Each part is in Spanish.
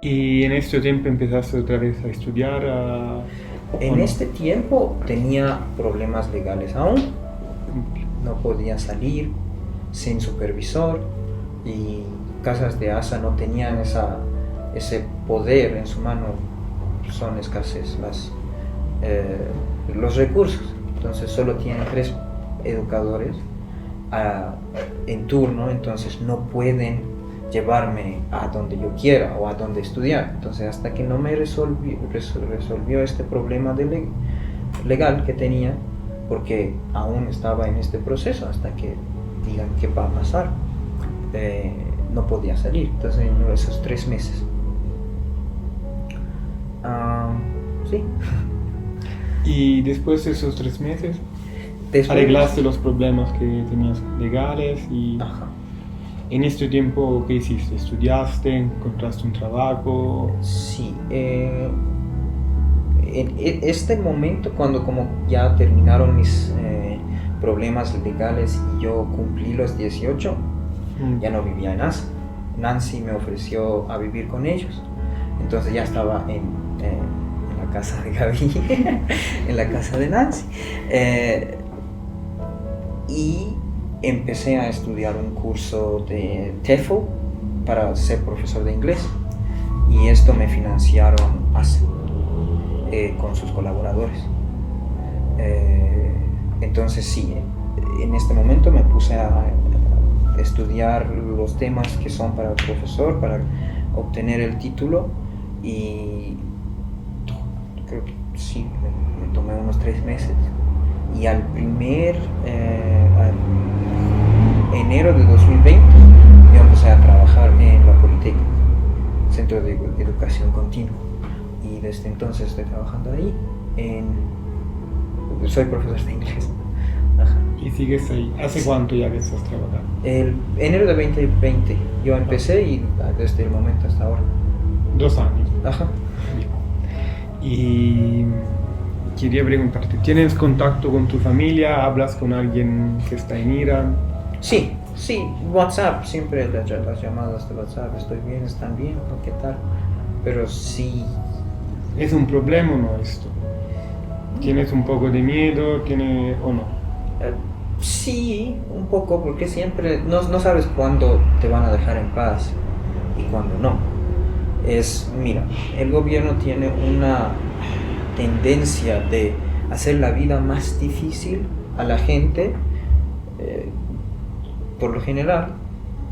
¿Y en este tiempo empezaste otra vez a estudiar? ¿O En no? este tiempo tenía problemas legales aún, no podía salir sin supervisor y casas de ASA no tenían ese poder en su mano, son escasez los recursos, entonces solo tienen 3 educadores en turno, entonces no pueden llevarme a donde yo quiera o a donde estudiar. Entonces hasta que no me resolvió este problema legal que tenía, porque aún estaba en este proceso, hasta que digan qué va a pasar, no podía salir. Entonces en esos 3 meses, sí. Y después de esos 3 meses, Después, arreglaste los problemas que tenías legales y ajá. en este tiempo, ¿qué hiciste? ¿Estudiaste? ¿Encontraste un trabajo? Sí, en este momento, cuando como ya terminaron mis problemas legales y yo cumplí los 18, ya no vivía en ASA. Nancy me ofreció a vivir con ellos, entonces ya estaba en la casa de Gaby, en la casa de Nancy, y empecé a estudiar un curso de TEFL para ser profesor de inglés, y esto me financiaron ASA con sus colaboradores. Entonces sí, en este momento me puse a estudiar los temas que son para el profesor, para obtener el título, y creo que sí, me tomé unos 3 meses, y al enero de 2020 yo empecé a trabajar en la Politécnica, Centro de Educación Continua, y desde entonces estoy trabajando ahí. Soy profesor de inglés. Ajá. ¿Y sigues ahí? ¿Hace cuánto ya que estás trabajando? El enero de 2020 yo empecé, y desde el momento hasta ahora. 2 años. Ajá. Y quería preguntarte, ¿tienes contacto con tu familia? ¿Hablas con alguien que está en Irán? Sí, WhatsApp, siempre las llamadas de WhatsApp, estoy bien, están bien, ¿no? ¿Qué tal? Pero sí. ¿Es un problema o no esto? ¿Tienes un poco de miedo? ¿O no? Sí, un poco, porque siempre no sabes cuándo te van a dejar en paz y cuándo no. Mira, el gobierno tiene una tendencia de hacer la vida más difícil a la gente, por lo general,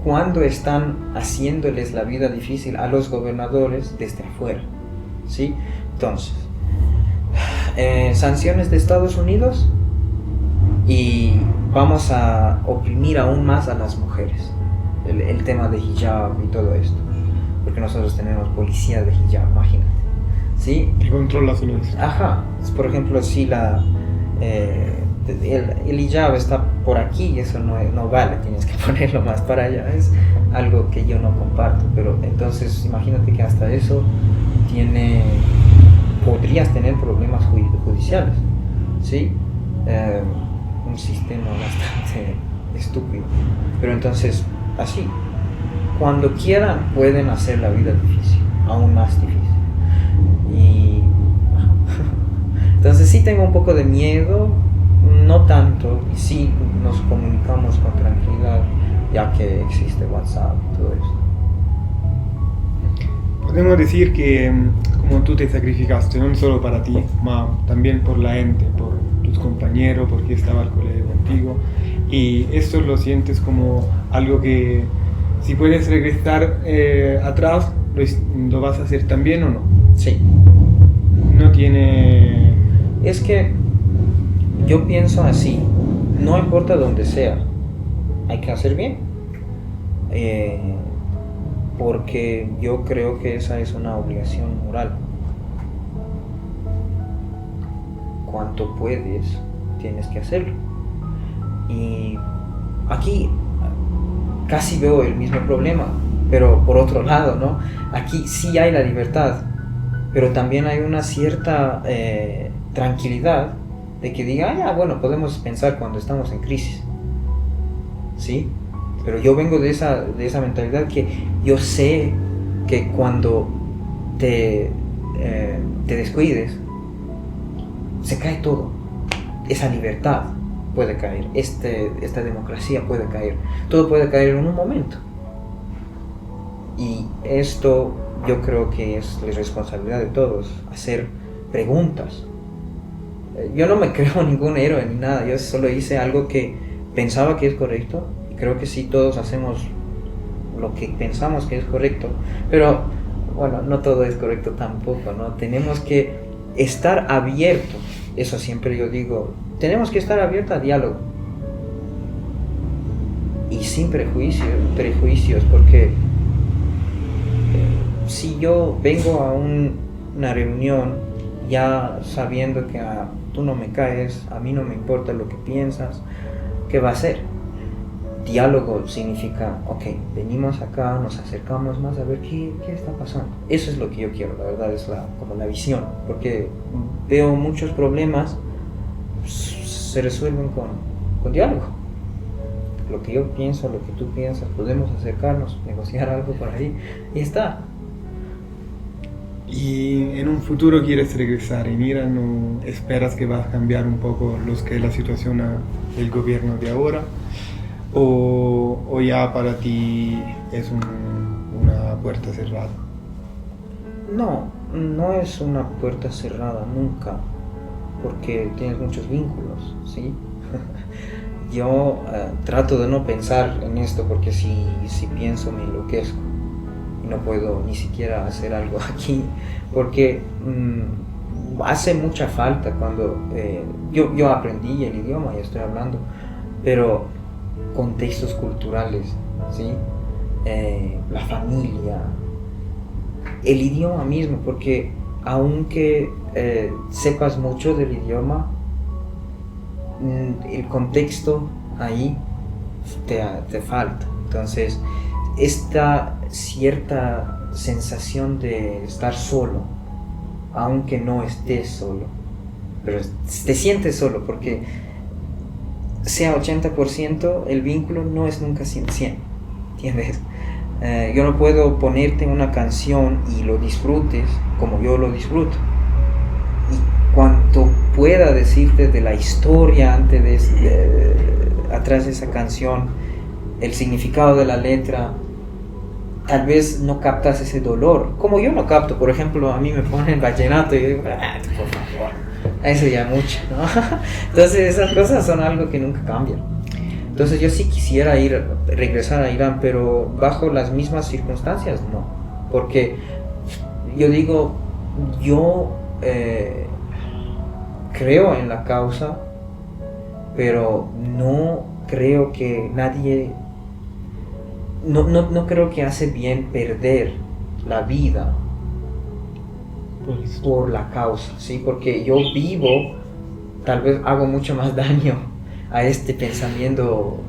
cuando están haciéndoles la vida difícil a los gobernadores desde afuera, ¿sí? Entonces, sanciones de Estados Unidos, y vamos a oprimir aún más a las mujeres, el tema de hijab y todo esto, porque nosotros tenemos policía de hijab, imagínate, ¿sí? ¿Qué controla solo eso? Ajá, por ejemplo, si el hijab está por aquí, eso no vale, tienes que ponerlo más para allá, es algo que yo no comparto, pero entonces imagínate que hasta eso podrías tener problemas judiciales, ¿sí? Un sistema bastante estúpido, pero entonces así, cuando quieran pueden hacer la vida difícil, aún más difícil, y entonces sí tengo un poco de miedo, no tanto, y sí nos comunicamos con tranquilidad, ya que existe WhatsApp y todo esto. Podemos decir que como tú te sacrificaste, no solo para ti, ma también por la gente, por tus compañeros, porque estaba al colegio contigo, y esto lo sientes como algo que si puedes regresar atrás, ¿lo vas a hacer también o no? Sí. No tiene... Es que yo pienso así, no importa donde sea, hay que hacer bien, porque yo creo que esa es una obligación moral. Cuanto puedes, tienes que hacerlo. Y aquí casi veo el mismo problema, pero por otro lado, ¿no? Aquí sí hay la libertad, pero también hay una cierta tranquilidad de que diga, bueno, podemos pensar cuando estamos en crisis, ¿sí? Pero yo vengo de esa mentalidad que yo sé que cuando te descuides, se cae todo. Esa libertad puede caer, esta democracia puede caer, todo puede caer en un momento. Y esto yo creo que es la responsabilidad de todos, hacer preguntas. Yo no me creo ningún héroe ni nada, yo solo hice algo que pensaba que es correcto, y creo que sí, todos hacemos lo que pensamos que es correcto, pero bueno, no todo es correcto tampoco, ¿no? Tenemos que estar abiertos, eso siempre yo digo, tenemos que estar abiertos a diálogo y sin prejuicios, porque si yo vengo a una reunión ya sabiendo que tú no me caes, a mí no me importa lo que piensas, ¿qué va a hacer? Diálogo significa, ok, venimos acá, nos acercamos más a ver qué está pasando. Eso es lo que yo quiero, la verdad, es como la visión, porque veo muchos problemas se resuelven con diálogo. Lo que yo pienso, lo que tú piensas, podemos acercarnos, negociar algo por ahí y está. ¿Y en un futuro quieres regresar en Irán o esperas que va a cambiar un poco la situación del gobierno de ahora? ¿O ya para ti es una puerta cerrada? No es una puerta cerrada nunca, porque tienes muchos vínculos, ¿sí? Yo trato de no pensar en esto, porque si pienso me enloquezco y no puedo ni siquiera hacer algo aquí, porque hace mucha falta cuando yo aprendí el idioma y estoy hablando, pero contextos culturales, ¿sí? La familia, el idioma mismo, porque aunque sepas mucho del idioma, el contexto ahí te falta. Entonces, esta cierta sensación de estar solo, aunque no estés solo, pero te sientes solo, porque sea 80%, el vínculo no es nunca 100%, ¿entiendes? Yo no puedo ponerte una canción y lo disfrutes como yo lo disfruto. Y cuanto pueda decirte de la historia atrás de esa canción, el significado de la letra, tal vez no captas ese dolor, como yo no capto. Por ejemplo, a mí me ponen vallenato y yo digo, por favor, eso ya mucho, ¿no? Entonces esas cosas son algo que nunca cambian. Entonces yo sí quisiera regresar a Irán, pero bajo las mismas circunstancias, no. Porque yo digo, yo creo en la causa, pero no creo que nadie, no creo que hace bien perder la vida por la causa, ¿sí? Porque yo vivo, tal vez hago mucho más daño a este pensamiento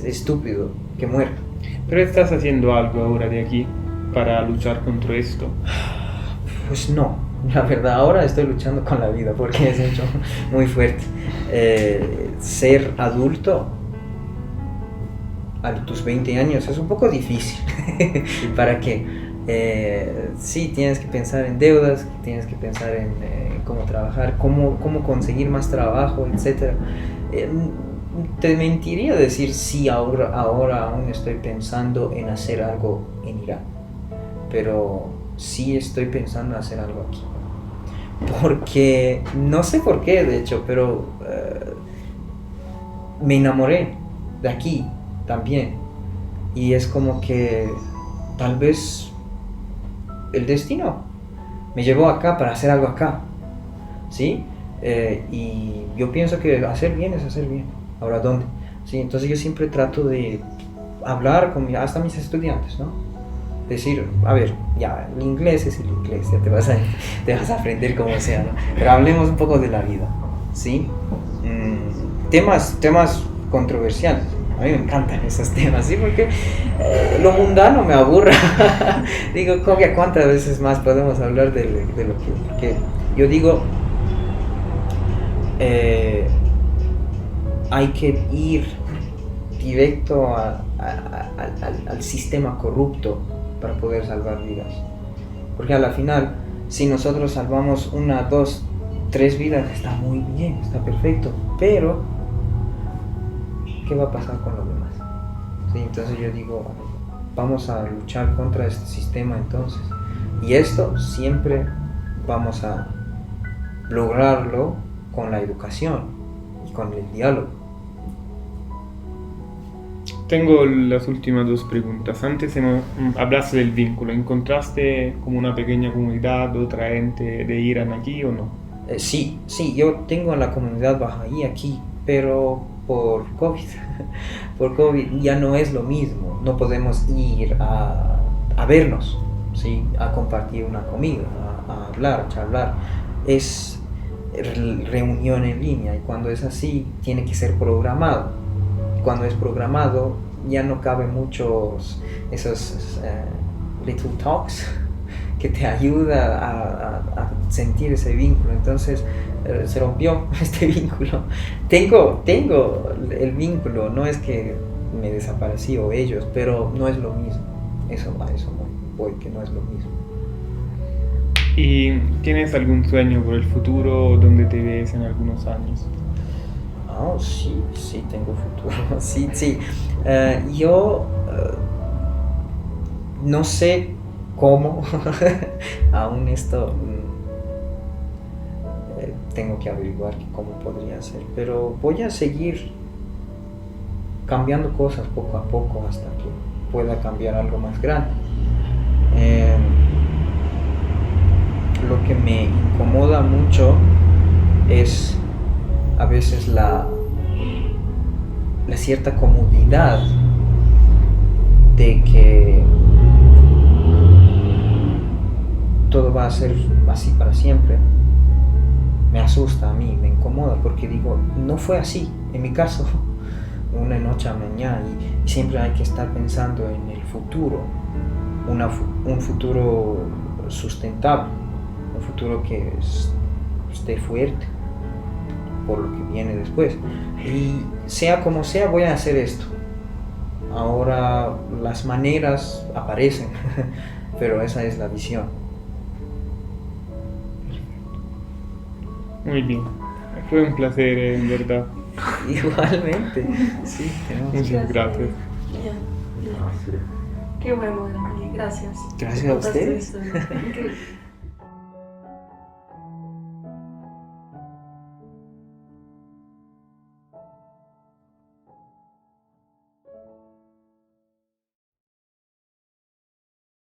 estúpido que muerto. ¿Pero estás haciendo algo ahora de aquí para luchar contra esto? Pues no, la verdad ahora estoy luchando con la vida porque es mucho, muy fuerte. Ser adulto a tus 20 años es un poco difícil. ¿Para qué? Sí, tienes que pensar en deudas, tienes que pensar en cómo trabajar, cómo conseguir más trabajo, etc. Te mentiría decir sí, ahora aún estoy pensando en hacer algo en Irán, pero sí estoy pensando en hacer algo aquí, porque no sé por qué, de hecho, pero me enamoré de aquí también, y es como que tal vez el destino me llevó acá para hacer algo acá, ¿sí? Y yo pienso que hacer bien es hacer bien. Ahora, ¿dónde? ¿Sí? Entonces yo siempre trato de hablar con hasta mis estudiantes, ¿no? Decir, a ver, ya, el inglés es el inglés, ya te vas a aprender como sea, ¿no? Pero hablemos un poco de la vida, ¿sí? Temas controversiales. A mí me encantan esos temas, ¿sí? Porque lo mundano me aburre. Digo, ¿cuántas veces más podemos hablar de lo que yo digo? Hay que ir directo al sistema corrupto para poder salvar vidas. Porque a la final, si nosotros salvamos 1, 2, 3 vidas, está muy bien, está perfecto, pero ¿qué va a pasar con los demás? ¿Sí? Entonces yo digo, vamos a luchar contra este sistema entonces. Y esto siempre vamos a lograrlo con la educación y con el diálogo. Tengo las últimas 2 preguntas. Antes hablaste del vínculo. ¿Encontraste como una pequeña comunidad, otra gente de Irán aquí o no? Sí, yo tengo la comunidad bahaí aquí, pero por COVID, por COVID ya no es lo mismo. No podemos ir a vernos, ¿sí? A compartir una comida, a hablar, a charlar. Es reunión en línea y cuando es así tiene que ser programado. Cuando es programado ya no cabe muchos esos little talks que te ayuda a sentir ese vínculo. Entonces se rompió este vínculo. Tengo el vínculo, no es que me desaparecí o ellos, pero no es lo mismo. A eso voy, que no es lo mismo. ¿Y tienes algún sueño por el futuro donde te ves en algunos años? Oh, sí, tengo futuro. Sí. Yo no sé cómo, aún esto tengo que averiguar cómo podría ser, pero voy a seguir cambiando cosas poco a poco hasta que pueda cambiar algo más grande. Lo que me incomoda mucho es a veces la cierta comodidad de que todo va a ser así para siempre. Me asusta a mí, me incomoda porque digo, no fue así en mi caso, una noche a mañana, y siempre hay que estar pensando en el futuro, un futuro sustentable, un futuro que esté fuerte por lo que viene después. Y sea como sea, voy a hacer esto. Ahora las maneras aparecen, pero esa es la visión. Muy bien. Fue un placer, en verdad. Igualmente. Sí, muchas gracias. Qué bueno, gracias. Gracias a ustedes.